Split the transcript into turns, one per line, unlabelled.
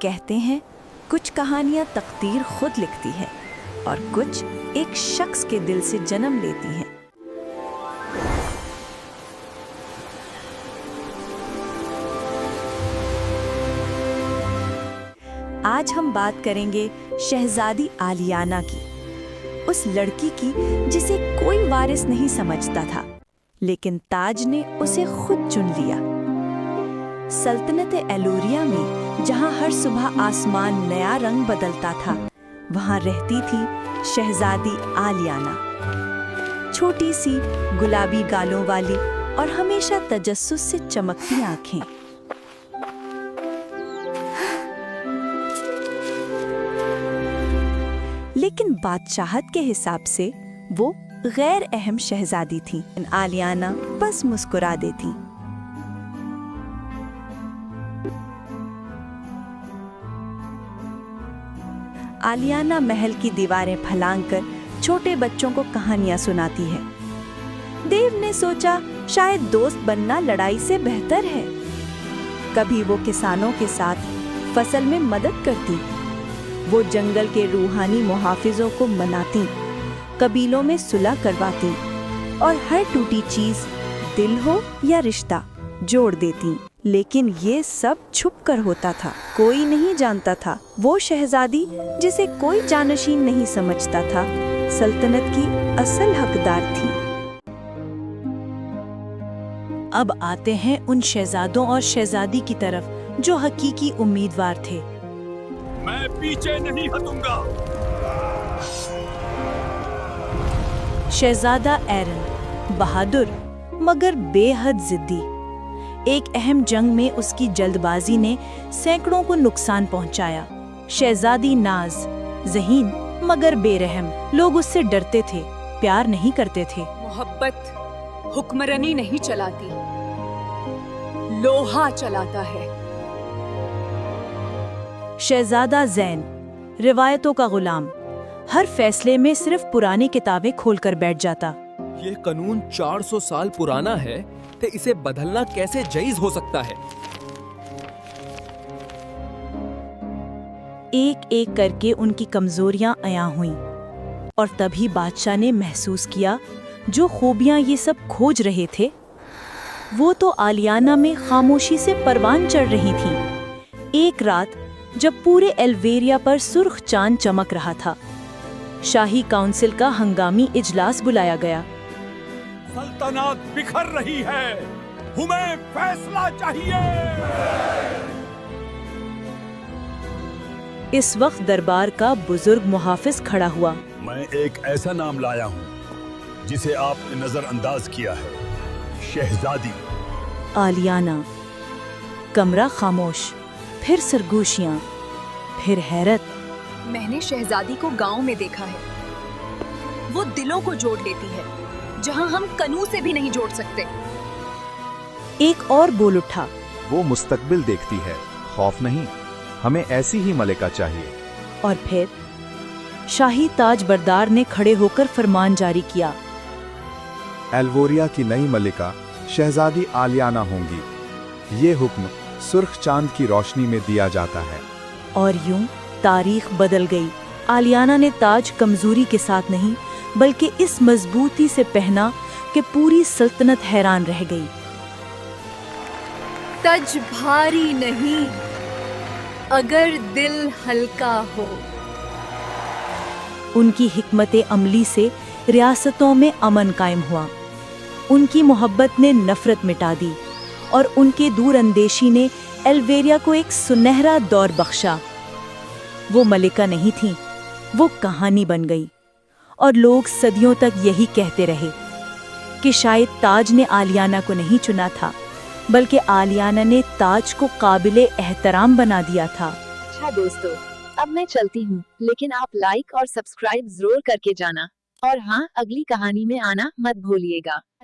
कहते हैं कुछ कहानियां तकदीर खुद लिखती है और कुछ एक शख्स के दिल से जन्म लेती हैं। आज हम बात करेंगे शहजादी आलियाना की, उस लड़की की जिसे कोई वारिस नहीं समझता था, लेकिन ताज ने उसे खुद चुन लिया। सल्तनत एलोरिया में जहां हर सुबह आसमान नया रंग बदलता था, वहां रहती थी शहजादी आलियाना। छोटी सी गुलाबी गालों वाली और हमेशा तजस्सुस से चमकती आंखें। लेकिन बादशाहत के हिसाब से वो गैर अहम शहजादी थी। आलियाना बस मुस्कुरा देती। आलियाना महल की दीवारें फलांगकर छोटे बच्चों को कहानियां सुनाती है। देव ने सोचा शायद दोस्त बनना लड़ाई से बेहतर है। कभी वो किसानों के साथ फसल में मदद करती, वो जंगल के रूहानी मुहाफिजों को मनाती, कबीलों में सुलह करवाती और हर टूटी चीज, दिल हो या रिश्ता, जोड़ देती। लेकिन ये सब छुप कर होता था, कोई नहीं जानता था। वो शहजादी जिसे कोई जानशीन नहीं समझता था, सल्तनत की असल हकदार थी। अब आते हैं उन शहजादों और शहजादी की तरफ जो हकीकी उम्मीदवार थे।
मैं पीछे नहीं हटूंगा।
शहजादा एरन बहादुर मगर बेहद जिद्दी। एक अहम जंग में उसकी जल्दबाजी ने सैकड़ों को नुकसान पहुंचाया। शहजादी नाज ज़हीन मगर बेरहम। लोग उससे डरते थे, प्यार नहीं करते थे।
मोहब्बत हुक्मरानी नहीं चलाती, लोहा चलाता है।
शहजादा ज़ैन रिवायतों का गुलाम, हर फैसले में सिर्फ पुरानी किताबें खोलकर बैठ जाता।
ये कानून 400 साल पुराना है, तो इसे बदलना कैसे जायज हो सकता है?
एक एक करके उनकी कमजोरियां अयां हुईं और तभी बादशाह ने महसूस किया जो खूबियां ये सब खोज रहे थे, वो तो आलियाना में खामोशी से परवान चढ़ रही थी। एक रात जब पूरे एल्वेरिया पर सुर्ख चांद चमक रहा था, शाही काउंसिल का हंगामी इजलास बुलाया गया।
सल्तनत बिखर रही है, हमें फैसला चाहिए।
इस वक्त दरबार का बुजुर्ग मुहाफिज खड़ा हुआ।
मैं एक ऐसा नाम लाया हूँ जिसे आपने नजरअंदाज किया है, शहजादी
आलियाना। कमरा खामोश, फिर सरगोशियां, फिर हैरत।
मैंने शहजादी को गांव में देखा है। वो दिलों को जोड़ लेती है जहां हम कनू से भी नहीं जोड़ सकते।
एक और बोल उठा,
वो मुस्तकबिल देखती है, खौफ नहीं। हमें ऐसी ही मलिका चाहिए।
और फिर शाही ताजबरदार ने खड़े होकर फरमान जारी किया।
एल्वोरिया की नई मलिका शहजादी आलियाना होंगी। ये हुक्म सुर्ख चांद की रोशनी में दिया जाता है।
और यूं तारीख बदल गई। आलियाना ने ताज कमजोरी के साथ नहीं, बल्कि इस मजबूती से पहना कि पूरी सल्तनत हैरान रह गई।
तज भारी नहीं, अगर दिल हल्का हो।
उनकी हिकमत अमली से रियासतों में अमन कायम हुआ। उनकी मोहब्बत ने नफरत मिटा दी और उनके दूरअंदेशी ने एल्वेरिया को एक सुनहरा दौर बख्शा। वो मलिका नहीं थी, वो कहानी बन गई। और लोग सदियों तक यही कहते रहे कि शायद ताज ने आलियाना को नहीं चुना था, बल्कि आलियाना ने ताज को काबिले एहतराम बना दिया था।
अच्छा दोस्तों, अब मैं चलती हूँ, लेकिन आप लाइक और सब्सक्राइब जरूर करके जाना। और हाँ, अगली कहानी में आना मत भूलिएगा।